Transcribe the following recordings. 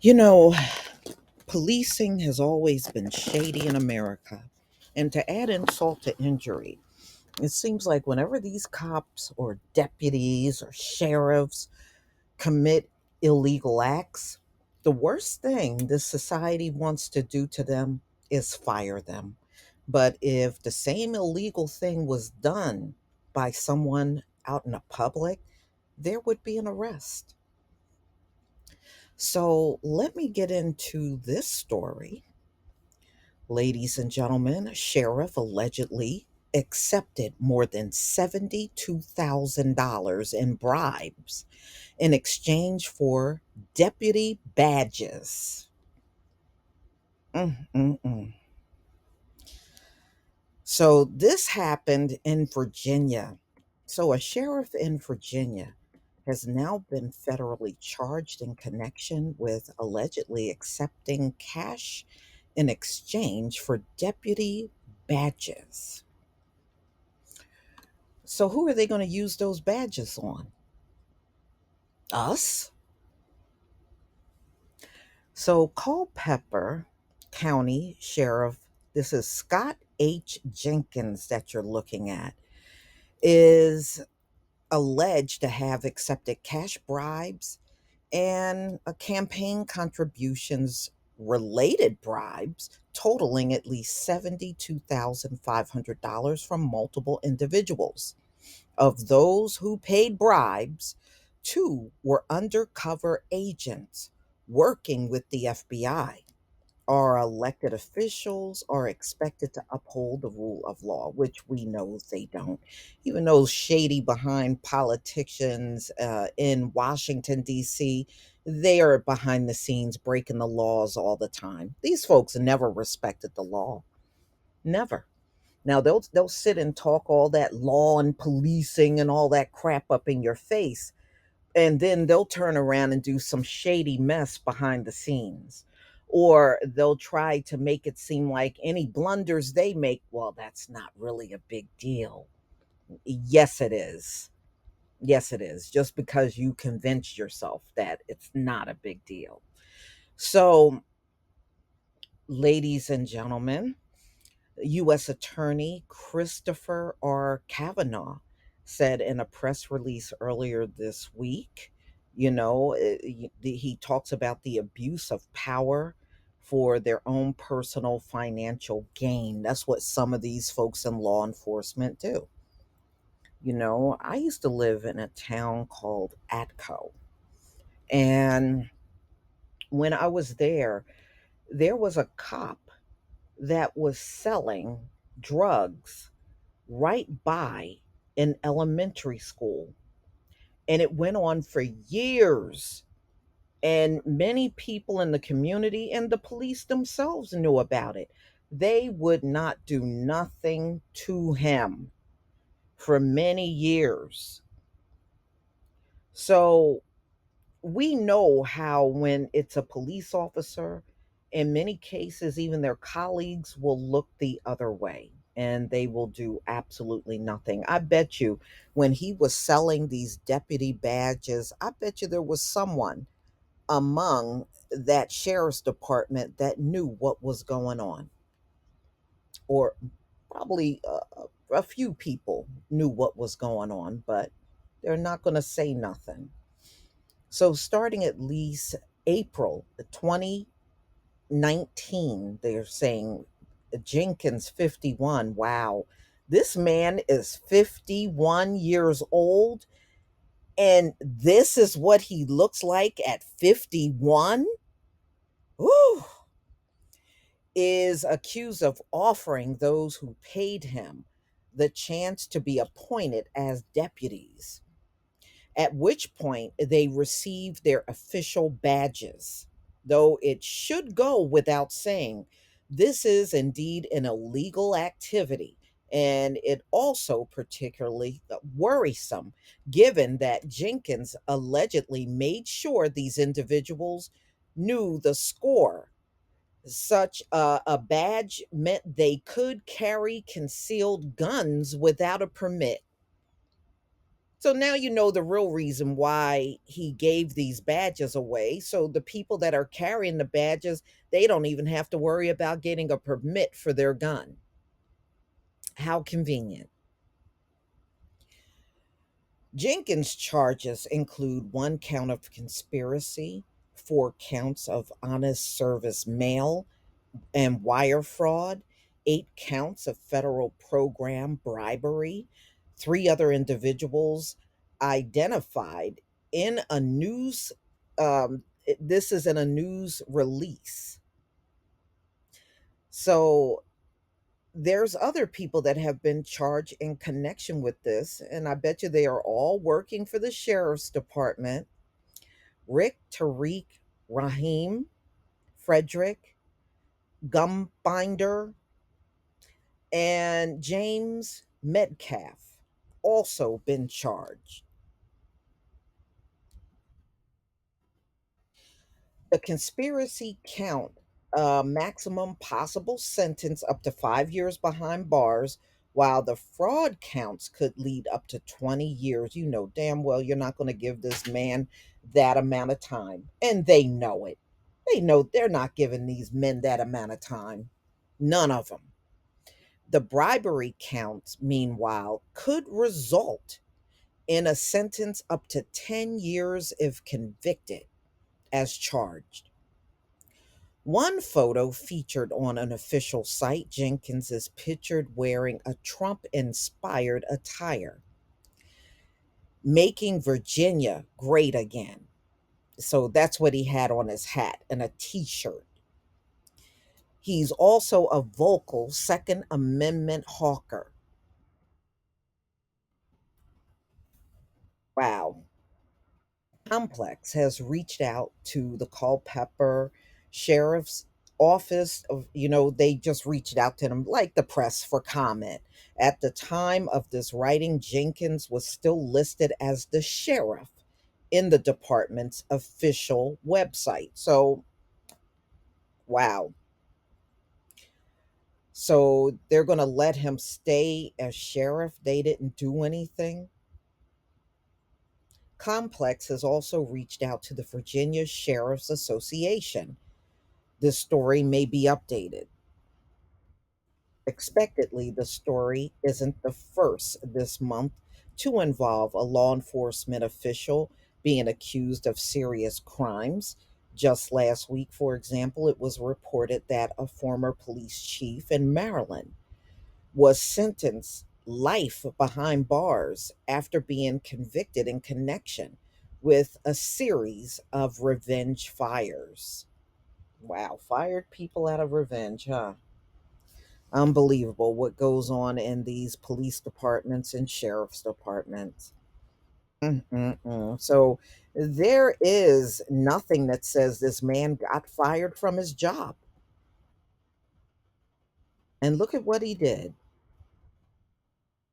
You know, policing has always been shady in America. And to add insult to injury, it seems like whenever these cops or deputies or sheriffs commit illegal acts, the worst thing this society wants to do to them is fire them. But if the same illegal thing was done by someone out in the public, there would be an arrest. So let me get into this story. Ladies and gentlemen, a sheriff allegedly accepted more than $72,000 in bribes in exchange for deputy badges. Mm-mm-mm. So this happened in Virginia. So a sheriff in Virginia has now been federally charged in connection with allegedly accepting cash in exchange for deputy badges. So who are they going to use those badges on? Us? So Culpeper County Sheriff, this is Scott H. Jenkins that you're looking at, is alleged to have accepted cash bribes and campaign contributions related bribes totaling at least $72,500 from multiple individuals. Of those who paid bribes, two were undercover agents working with the FBI. Our elected officials are expected to uphold the rule of law, which we know they don't. Even those shady behind politicians in Washington, D.C., they are behind the scenes breaking the laws all the time. These folks never respected the law. Never. Now they'll sit and talk all that law and policing and all that crap up in your face, and then they'll turn around and do some shady mess behind the scenes. Or they'll try to make it seem like any blunders they make, well, that's not really a big deal. Yes, it is. Yes, it is. Just because you convince yourself that it's not a big deal. So, ladies and gentlemen, U.S. Attorney Christopher R. Kavanaugh said in a press release earlier this week, he talks about the abuse of power for their own personal financial gain. That's what some of these folks in law enforcement do. I used to live in a town called Atco. And when I was there was a cop that was selling drugs right by an elementary school. And it went on for years. And many people in the community and the police themselves knew about it. They would not do nothing to him for many years. So we know how, when it's a police officer, in many cases, even their colleagues will look the other way and they will do absolutely nothing. I bet you when he was selling these deputy badges, I bet you there was someone among that sheriff's department that knew what was going on, or probably a few people knew what was going on, but they're not going to say nothing. So, starting at least April 2019, they're saying Jenkins 51. Wow. This man is 51 years old, and this is what he looks like at 51. Ooh, is accused of offering those who paid him the chance to be appointed as deputies, at which point they receive their official badges. Though it should go without saying, this is indeed an illegal activity. And it also particularly worrisome, given that Jenkins allegedly made sure these individuals knew the score. Such a badge meant they could carry concealed guns without a permit. So now you know the real reason why he gave these badges away. So the people that are carrying the badges, they don't even have to worry about getting a permit for their gun. How convenient. Jenkins' charges include one count of conspiracy, four counts of honest service mail and wire fraud, eight counts of federal program bribery, three other individuals identified in a news. This is in a news release. So there's other people that have been charged in connection with this, and I bet you they are all working for the sheriff's department. Rick, Tariq, Raheem, Frederick, Gumbinder, and James Metcalf also been charged. The conspiracy count, maximum possible sentence up to 5 years behind bars, while the fraud counts could lead up to 20 years. You know damn well you're not going to give this man that amount of time. And they know it. They know they're not giving these men that amount of time. None of them. The bribery counts, meanwhile, could result in a sentence up to 10 years if convicted as charged. One photo featured on an official site, Jenkins is pictured wearing a Trump inspired attire, making Virginia great again. So that's what he had on his hat and a t shirt. He's also a vocal Second Amendment hawker. Wow. Complex has reached out to the Culpeper Sheriff's Office. They just reached out to them like the press for comment. At the time of this writing, Jenkins was still listed as the sheriff in the department's official website. So, wow. So they're going to let him stay as sheriff. They didn't do anything. Complex has also reached out to the Virginia Sheriff's Association. This story may be updated. Expectedly, the story isn't the first this month to involve a law enforcement official being accused of serious crimes. Just last week, for example, it was reported that a former police chief in Maryland was sentenced life behind bars after being convicted in connection with a series of revenge fires. Wow, fired people out of revenge, huh? Unbelievable what goes on in these police departments and sheriff's departments. Mm-mm-mm. So there is nothing that says this man got fired from his job. And look at what he did.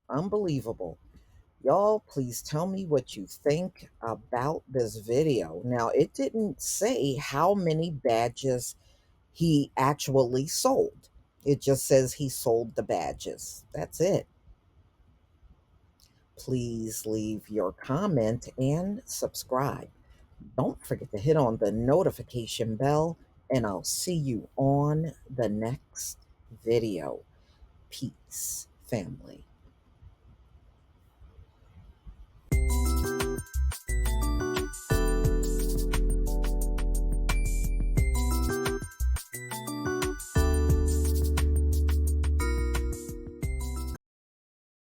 Unbelievable. Y'all, please tell me what you think about this video. Now, it didn't say how many badges he actually sold. It just says he sold the badges. That's it. Please leave your comment and subscribe. Don't forget to hit on the notification bell, and I'll see you on the next video. Peace, family.